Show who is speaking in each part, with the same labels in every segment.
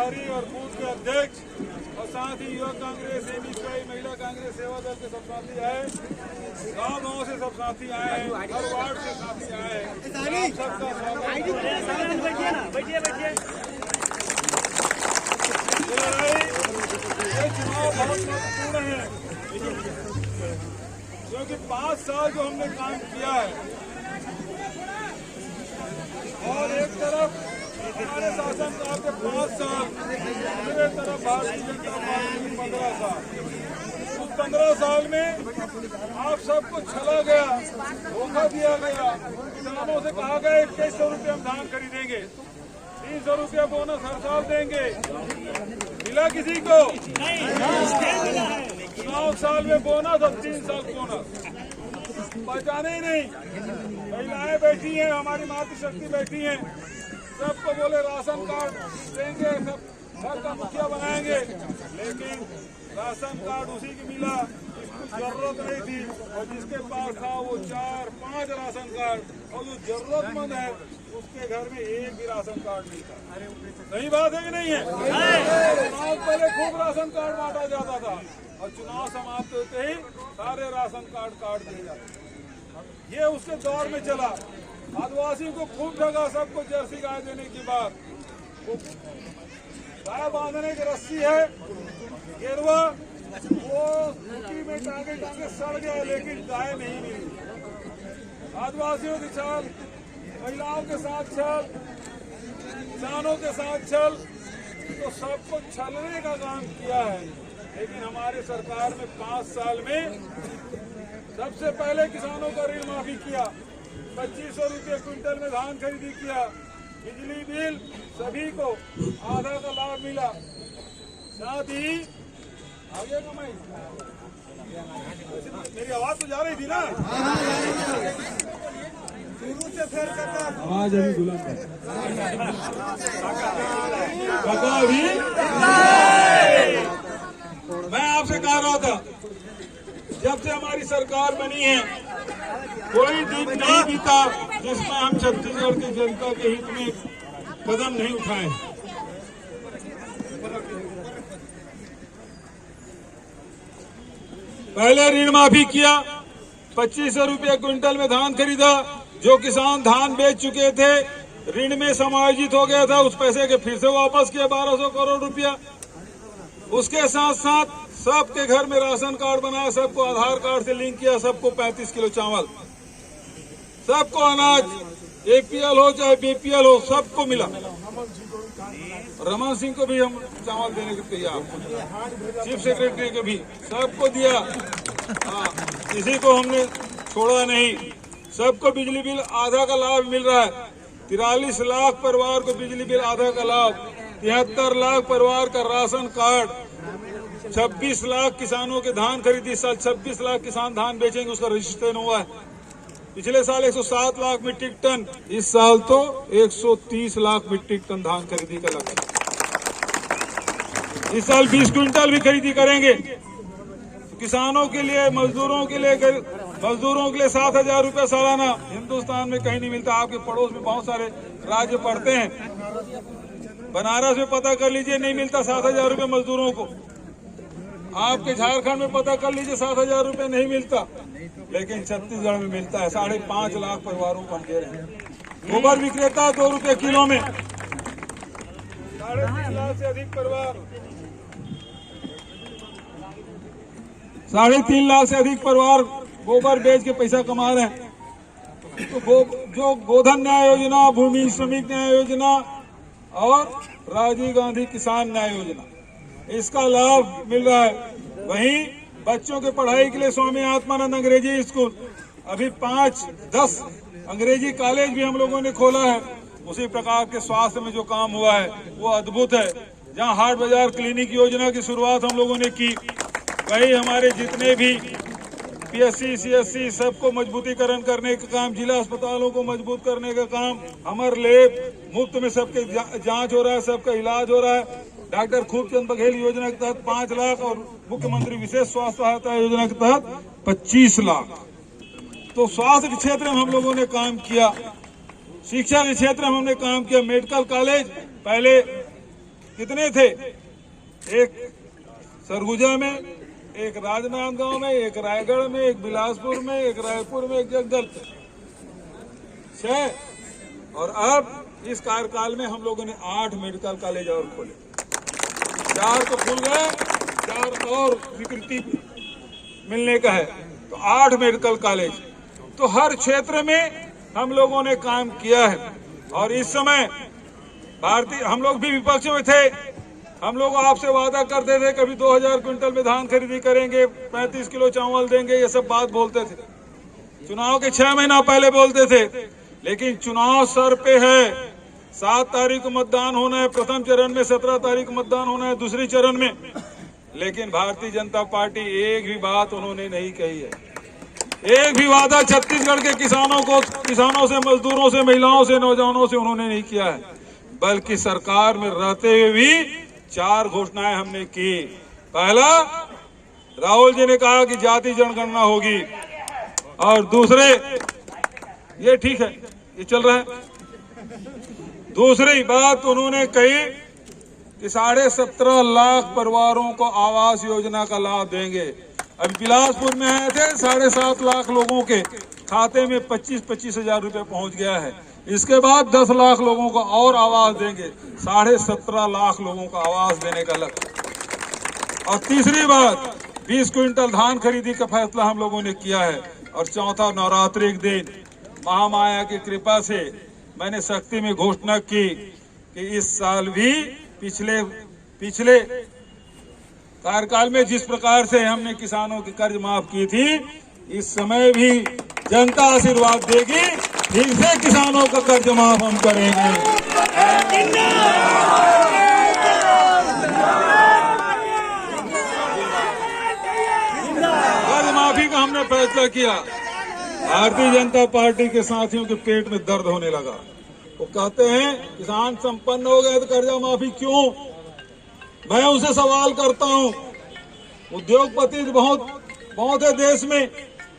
Speaker 1: प्रभारी और बूथ के अध्यक्ष और साथ ही युवक कांग्रेस, एबीसीआई, महिला कांग्रेस, सेवा दल के सब साथी आए, गाँव से सब साथी आए हैं, हर वार्ड से साथी आए हैं। सबका स्वागत। ये चुनाव बहुत महत्वपूर्ण है क्योंकि 5 साल जो हमने काम किया है और एक तरफ हमारे शासन काल के 5 साल, दूसरे तरफ भारतीय जनता पार्टी के 15 साल। उस 15 साल में आप सबको छला गया, धोखा दिया गया। किसानों से कहा गया 2100 रुपये हम धान खरीदेंगे, 300 रुपये बोनस हर साल देंगे। मिला किसी को? नहीं। 9 साल में बोनस और 3 साल बोनस, पहचाने ही नहीं। महिलाएं बैठी हैं, हमारी मातृशक्ति बैठी हैं, सबको बोले राशन कार्ड देंगे, सब घर का मुखिया बनाएंगे, लेकिन राशन कार्ड उसी की मिला जिसको जरूरत नहीं थी, और जिसके पास था वो 4-5 राशन कार्ड, और जो जरूरतमंद है उसके घर में एक भी राशन कार्ड नहीं था। सही बात है कि नहीं है? चुनाव पहले खूब राशन कार्ड बांटा जाता था और चुनाव समाप्त होते ही सारे राशन कार्ड काट दिए जाते। ये उसके दौर में चला। आदिवासियों को खूब ठगा, सबको जर्सी गाय देने की बात। गाय बांधने की रस्सी है गेरुआ, वो मिट्टी में टांगे टांगे सड़ गया, लेकिन गाय नहीं मिली। आदिवासियों की छल, महिलाओं के साथ छल, किसानों के साथ छल, तो सबको छलने का काम किया है। लेकिन हमारे सरकार में 5 साल में सबसे पहले किसानों का ऋण माफी किया, 2500 रुपये क्विंटल में धान खरीदी किया, बिजली बिल सभी को आधा का लाभ मिला। साथ ही आगे कमाई, मेरी आवाज तो जा रही थी ना, शुरू से फिर आवाज अभी गुलाम मैं आपसे कह रहा था, जब से हमारी सरकार बनी है कोई दिन नहीं बीता जिसमें हम छत्तीसगढ़ की जनता के हित में कदम नहीं उठाए। पहले ऋण माफी किया, 2500 रुपये क्विंटल में धान खरीदा। जो किसान धान बेच चुके थे, ऋण में समायोजित हो गया था, उस पैसे के फिर से वापस किया 1200 करोड़ रुपया। उसके साथ साथ सबके घर में राशन कार्ड बनाया, सबको आधार कार्ड से लिंक किया, सबको 35 किलो चावल, सबको अनाज, एपीएल हो चाहे बीपीएल हो, सबको मिला। रमन सिंह को भी हम चावल देने के तैयार, चीफ सेक्रेटरी को भी, सबको दिया। किसी को हमने छोड़ा नहीं। सबको बिजली बिल आधा का लाभ मिल रहा है। 43 लाख परिवार को बिजली बिल आधा का लाभ, 73 लाख परिवार का राशन कार्ड, 26 लाख किसानों के धान खरीदी। इस साल 26 लाख किसान धान बेचेंगे, उसका रजिस्ट्रेशन हुआ है। पिछले साल 107 लाख मीट्रिक टन, इस साल तो 130 लाख मीट्रिक टन धान खरीदी का लक्ष्य। इस साल 20 क्विंटल भी खरीदी करेंगे। किसानों के लिए, मजदूरों के लिए 7,000 रुपये सालाना, हिंदुस्तान में कहीं नहीं मिलता। आपके पड़ोस में बहुत सारे राज्य पड़ते हैं, बनारस में पता कर लीजिए, नहीं मिलता 7,000 रुपये मजदूरों को। आपके झारखंड में पता कर लीजिए, 7,000 रुपये नहीं मिलता, लेकिन छत्तीसगढ़ में मिलता है। 5.5 लाख परिवारों को हम दे रहे हैं। गोबर विक्रेता 2 रुपये किलो में, 3.5 लाख से अधिक परिवार, 3.5 लाख से अधिक परिवार गोबर बेच के पैसा कमा रहे हैं। तो जो गोधन न्याय योजना, भूमि श्रमिक न्याय योजना और राजीव गांधी किसान न्याय योजना, इसका लाभ मिल रहा है। वहीं बच्चों के पढ़ाई के लिए स्वामी आत्मानंद अंग्रेजी स्कूल, अभी 5-10 अंग्रेजी कॉलेज भी हम लोगों ने खोला है। उसी प्रकार के स्वास्थ्य में जो काम हुआ है वो अद्भुत है। जहां हाट बाजार क्लिनिक योजना की शुरुआत हम लोगों ने की, वही हमारे जितने भी पीएससी, सीएससी, सबको मजबूतीकरण करने का काम, जिला अस्पतालों को मजबूत करने का काम, अमर लेब मुफ्त में सबके जांच हो रहा है, सबका इलाज हो रहा है। डॉक्टर खूबचंद बघेल योजना के तहत 5 लाख और मुख्यमंत्री विशेष स्वास्थ्य सहायता योजना के तहत 25 लाख। तो स्वास्थ्य के क्षेत्र में हम लोगों ने काम किया, शिक्षा के क्षेत्र में हमने काम किया। मेडिकल कॉलेज पहले कितने थे? एक सरगुजा में, एक राजनांदगांव में, एक रायगढ़ में, एक बिलासपुर में, एक रायपुर में, एक जगदलपुर, 6। और अब इस कार्यकाल में हम लोगों ने 8 मेडिकल कॉलेज और खोले। 4 तो खुल गए, 4 और स्वीकृति मिलने का है, तो 8 मेडिकल कॉलेज। तो हर क्षेत्र में हम लोगों ने काम किया है। और इस समय हम लोग भी विपक्ष में थे, हम लोग आपसे वादा करते थे कभी 2000 क्विंटल में धान खरीदी करेंगे, 35 किलो चावल देंगे, ये सब बात बोलते थे। चुनाव के 6 महीना पहले बोलते थे, लेकिन चुनाव सर पे है। 7 तारीख को मतदान होना है प्रथम चरण में, 17 तारीख को मतदान होना है दूसरी चरण में। लेकिन भारतीय जनता पार्टी एक भी बात उन्होंने नहीं कही है, एक भी वादा छत्तीसगढ़ के किसानों से, मजदूरों से, महिलाओं से, नौजवानों से उन्होंने नहीं किया है। बल्कि सरकार में रहते हुए भी 4 घोषणाएं हमने की। पहला, राहुल जी ने कहा कि जाति जनगणना होगी, और दूसरे, ये ठीक है, ये चल रहा है। दूसरी बात उन्होंने कही कि 17.5 लाख परिवारों को आवास योजना का लाभ देंगे। अभी बिलासपुर में आए थे, 7.5 लाख लोगों के खाते में 25-25 हजार रुपए पहुंच गया है। इसके बाद 10 लाख लोगों को और आवास देंगे, 17.5 लाख लोगों को आवास देने का लक्ष्य। और तीसरी बात, 20 क्विंटल धान खरीदी का फैसला हम लोगों ने किया है। और चौथा, नवरात्रि के दिन महामाया की कृपा से मैंने शक्ति में घोषणा की कि इस साल भी पिछले कार्यकाल में जिस प्रकार से हमने किसानों की कर्ज माफ की थी, इस समय भी जनता आशीर्वाद देगी, फिर से किसानों का कर्ज माफ हम करेंगे। कर्ज माफी का हमने फैसला किया। भारतीय जनता पार्टी के साथियों के पेट में दर्द होने लगा। वो कहते हैं किसान संपन्न हो गए तो कर्जा माफी क्यों? मैं उनसे सवाल करता हूं, उद्योगपति बहुत है देश में,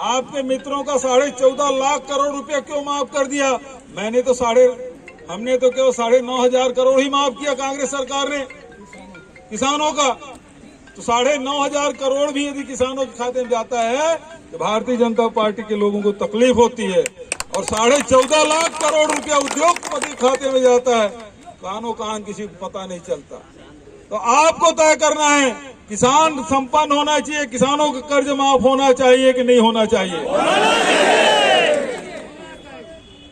Speaker 1: आपके मित्रों का 14.5 लाख करोड़ रुपया क्यों माफ कर दिया? हमने तो केवल 9.5 करोड़ ही माफ किया कांग्रेस सरकार ने किसानों का। तो 9.5 करोड़ भी यदि किसानों के खाते में जाता है तो भारतीय जनता पार्टी के लोगों को तकलीफ होती है। और 14.5 लाख करोड़ रुपया उद्योगपति खाते में जाता है, कानो कान किसी को पता नहीं चलता। तो आपको तय करना है, किसान संपन्न होना चाहिए, किसानों का कर्ज माफ होना चाहिए कि नहीं होना चाहिए?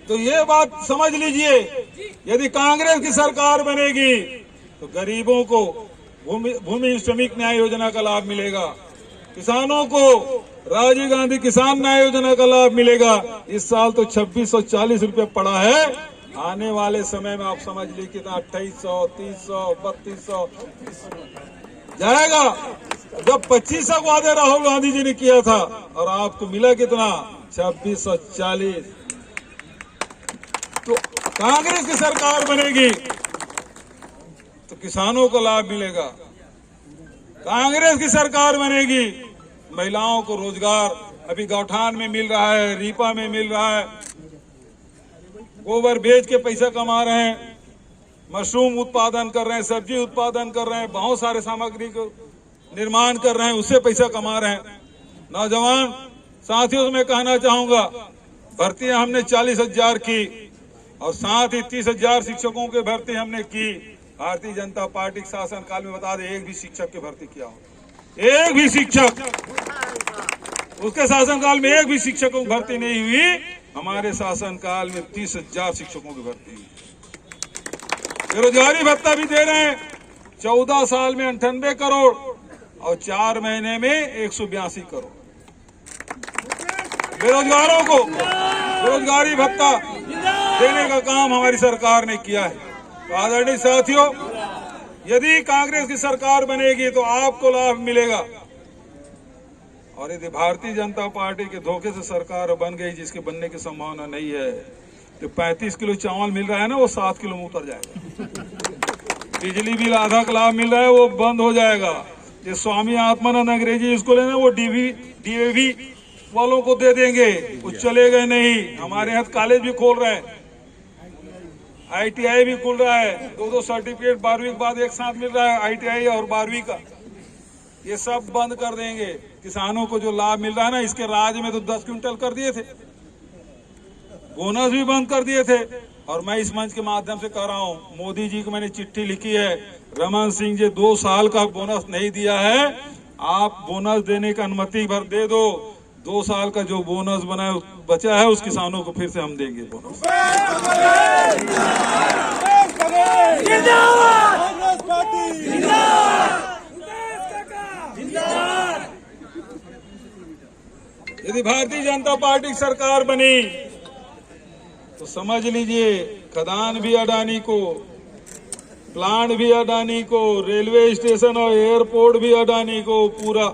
Speaker 1: तो ये बात समझ लीजिए, यदि कांग्रेस की सरकार बनेगी तो गरीबों को भूमि श्रमिक न्याय योजना का लाभ मिलेगा, किसानों को राजीव गांधी किसान न्याय योजना का लाभ मिलेगा। इस साल तो 2640 रुपये पड़ा है, आने वाले समय में आप समझ लीजिए कितना 2800, 3000, 3200 जाएगा। जब 2500 वादे राहुल गांधी जी ने किया था और आपको मिला कितना? 2640। तो कांग्रेस की सरकार बनेगी तो किसानों को लाभ मिलेगा। कांग्रेस की सरकार बनेगी, महिलाओं को रोजगार अभी गौठान में मिल रहा है, रीपा में मिल रहा है, गोबर बेच के पैसा कमा रहे हैं, मशरूम उत्पादन कर रहे हैं, सब्जी उत्पादन कर रहे हैं, बहुत सारे सामग्री को निर्माण कर रहे हैं, उससे पैसा कमा रहे हैं। नौजवान साथियों से मैं कहना चाहूंगा, भर्तियां हमने 40,000 की और साथ ही 30,000 शिक्षकों की भर्ती हमने की। भारतीय जनता पार्टी के शासन काल में बता दें, एक भी शिक्षक की भर्ती किया हो, एक भी शिक्षक, उसके शासनकाल में एक भी शिक्षकों की भर्ती नहीं हुई। हमारे शासनकाल में 30,000 शिक्षकों की भर्ती हुई। बेरोजगारी भत्ता भी दे रहे हैं, 14 साल में 98 करोड़ और 4 महीने में 182 करोड़ बेरोजगारों को बेरोजगारी भत्ता देने का काम हमारी सरकार ने किया है। तो आदरणीय साथियों, यदि कांग्रेस की सरकार बनेगी तो आपको लाभ मिलेगा, और यदि भारतीय जनता पार्टी के धोखे से सरकार बन गई जिसके बनने की संभावना नहीं है, तो 35 किलो चावल मिल रहा है ना, वो 7 किलो में उतर जाएगा। बिजली बिल आधा का लाभ मिल रहा है, वो बंद हो जाएगा। ये स्वामी आत्मानंद अंग्रेजी स्कूल है ना, वो डीएवी वालों को दे देंगे, वो चलेगा नहीं। हमारे यहाँ कॉलेज भी खोल रहे हैं, ITI भी खुल रहा है, 2-2 सर्टिफिकेट 12वीं के बाद एक साथ मिल रहा है, ITI और 12वीं का। ये सब बंद कर देंगे। किसानों को जो लाभ मिल रहा है ना, इसके राज में तो 10 क्विंटल कर दिए थे, बोनस भी बंद कर दिए थे। और मैं इस मंच के माध्यम से कह रहा हूं, मोदी जी को मैंने चिट्ठी लिखी है, रमन सिंह जी 2 साल का बोनस नहीं दिया है, आप बोनस देने का अनुमति भर दे दो। 2 साल का जो बोनस बना बचा है उस किसानों को फिर से हम देंगे बोनस। यदि भारतीय जनता पार्टी की सरकार बनी तो समझ लीजिए, खदान भी अडानी को, प्लांट भी अडानी को, रेलवे स्टेशन और एयरपोर्ट भी अडानी को, पूरा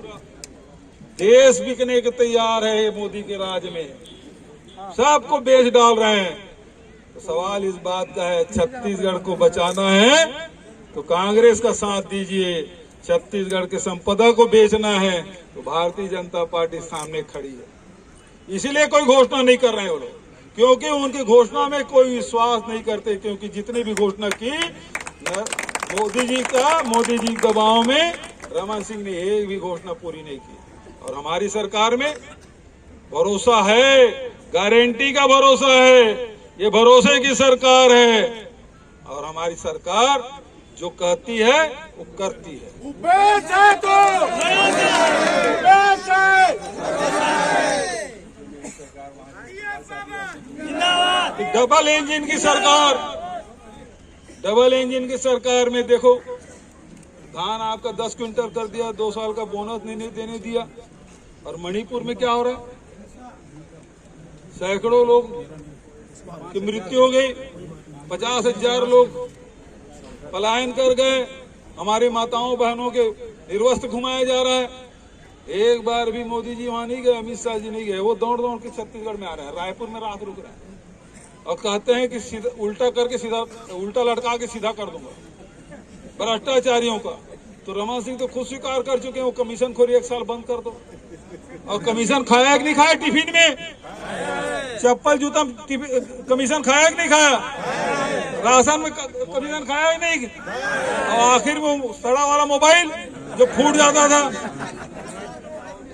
Speaker 1: देश बिकने के तैयार है। मोदी के राज में सबको बेच डाल रहे हैं। तो सवाल इस बात का है, छत्तीसगढ़ को बचाना है तो कांग्रेस का साथ दीजिए, छत्तीसगढ़ के संपदा को बेचना है तो भारतीय जनता पार्टी सामने खड़ी है। इसीलिए कोई घोषणा नहीं कर रहे हैं वो लोग, क्योंकि उनकी घोषणा में कोई विश्वास नहीं करते। क्योंकि जितनी भी घोषणा की मोदी जी दबाव में रमन सिंह ने एक भी घोषणा पूरी नहीं की। और हमारी सरकार में भरोसा है, गारंटी का भरोसा है, ये भरोसे की सरकार है। और हमारी सरकार जो कहती है वो करती है। डबल इंजन की सरकार, डबल इंजन की सरकार में देखो, धान आपका 10 क्विंटल कर दिया, 2 साल का बोनस नहीं देने दिया। और मणिपुर में क्या हो रहा है, सैकड़ों लोग की मृत्यु हो गई, 50,000 लोग पलायन कर गए, हमारी माताओं बहनों के निर्वस्त्र घुमाया जा रहा है। एक बार भी मोदी जी वहां नहीं गए, अमित शाह जी नहीं गए, वो दौड़ दौड़ के छत्तीसगढ़ में आ रहे हैं, रायपुर में रात रुक रहे हैं और कहते हैं कि सीधा उल्टा करके सीधा उल्टा लटका के सीधा कर दूंगा भ्रष्टाचारियों का। तो रमन सिंह तो खुद स्वीकार कर चुके हैं, वो कमीशन खोरी 1 साल बंद कर दो। और कमीशन खाया कि नहीं खाया टिफिन में, चप्पल जूता कमीशन खाया कि नहीं खाया, राशन में कमीशन खाया कि नहीं, और आखिर में सड़ा वाला मोबाइल जो फूट जाता था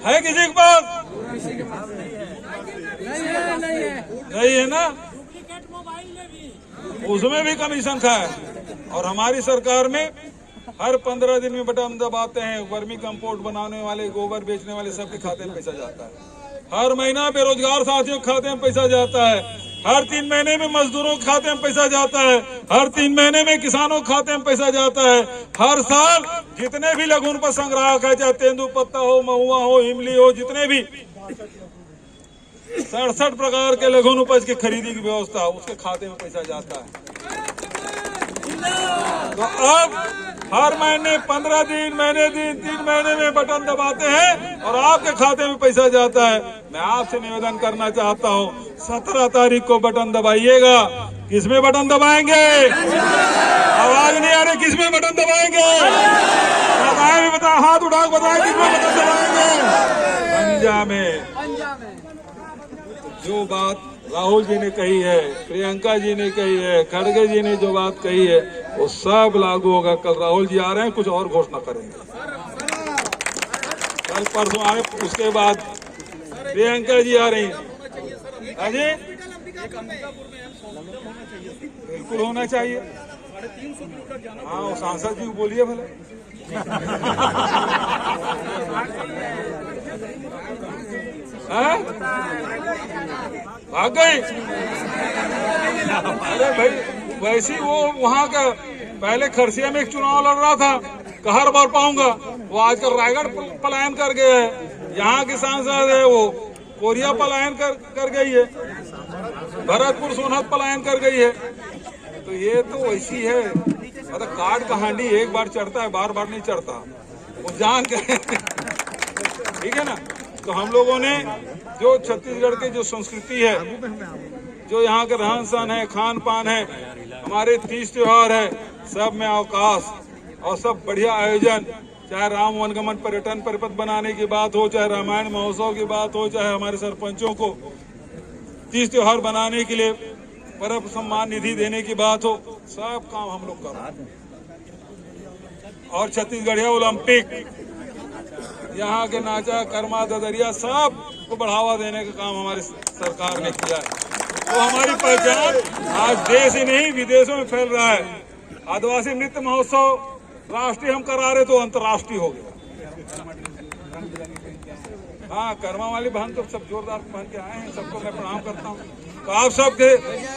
Speaker 1: है किसी के पास? नहीं है ना, उसमें भी कमीशन खाया। और हमारी सरकार में हर 15 दिन में बटन दबाते हैं, वर्मी कंपोस्ट बनाने वाले, गोबर बेचने वाले सबके खाते में पैसा जाता है। हर महीना बेरोजगार साथियों के खाते में पैसा जाता है, हर 3 महीने में मजदूरों के खाते में पैसा जाता है, हर 3 महीने में किसानों के खाते में पैसा जाता है। हर साल जितने भी लघु उपज संग्राहक है, चाहे तेंदुपत्ता हो, महुआ हो, इमली हो, जितने भी 67 प्रकार के लघु उपज की खरीदी की व्यवस्था, उसके खाते में पैसा जाता है। तो अब हर महीने 15 दिन, 3 महीने में बटन दबाते हैं और आपके खाते में पैसा जाता है। मैं आपसे निवेदन करना चाहता हूं, 17 तारीख को बटन दबाइएगा। किसमें बटन दबाएंगे? आवाज नहीं आ रही, किसमें बटन दबाएंगे? बताएं भी, बताएं, हाथ उठा के बताएं किसमें बटन दबाएंगे? पंजा में। जो बात राहुल जी ने कही है, प्रियंका जी ने कही है, खड़गे जी ने जो बात कही है, वो सब लागू होगा। कल राहुल जी आ रहे हैं, कुछ और घोषणा करेंगे, कल परसों आए, उसके बाद प्रियंका जी आ रही हैं। अजय बिल्कुल होना चाहिए। हाँ, वो सांसद जी बोलिए भले। भाग गई? अरे भाई, वैसे वो वहाँ का पहले खरसिया में एक चुनाव लड़ रहा था, कहर भर पाऊंगा, वो आजकल रायगढ़ पलायन कर गए है। यहाँ के सांसद है वो कोरिया पलायन कर गई है, भरतपुर सोनहत पलायन कर गई है। तो ये तो वैसी है, मतलब काट का हांडी एक बार चढ़ता है, बार बार नहीं चढ़ता, वो जान के। ठीक है ना। तो हम लोगों ने जो छत्तीसगढ़ की जो संस्कृति है, जो यहाँ का रहन सहन है, खान पान है, हमारे 30 त्योहार है, सब में अवकाश और सब बढ़िया आयोजन, चाहे राम वनगमन पर्यटन परिपथ बनाने की बात हो, चाहे रामायण महोत्सव की बात हो, चाहे हमारे सरपंचों को 30 त्योहार बनाने के लिए परम सम्मान निधि देने की बात हो, सब काम हम लोग कर रहे हैं। और छत्तीसगढ़िया ओलंपिक, यहाँ के नाचा कर्मा ददरिया सब को बढ़ावा देने का काम हमारी सरकार ने किया है। तो हमारी पहचान आज देश ही नहीं विदेशों में फैल रहा है। आदिवासी नृत्य महोत्सव राष्ट्रीय हम करा रहे तो अंतर्राष्ट्रीय हो गया। हाँ, कर्मा वाली बहन तो सब जोरदार पहन के आए हैं, सबको मैं प्रणाम करता हूँ। तो आप सबके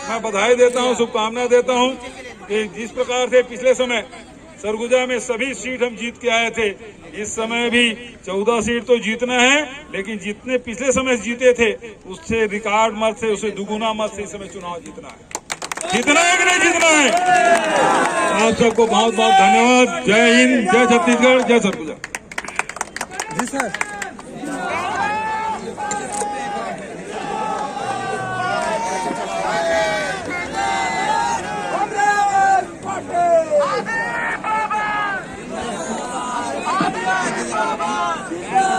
Speaker 1: मैं बधाई देता हूँ, शुभकामनाएं देता हूँ कि जिस प्रकार से पिछले समय सरगुजा में सभी सीट हम जीत के आए थे, इस समय भी 14 सीट तो जीतना है, लेकिन जितने पिछले समय जीते थे उससे रिकॉर्ड मत से, उससे दुगुना मत से इस समय चुनाव जीतना है। जीतना है कि नहीं जीतना है? आप सबको बहुत बहुत धन्यवाद। जय हिंद, जय छत्तीसगढ़, जय सरगुजा।
Speaker 2: जी सर।
Speaker 3: Yeah.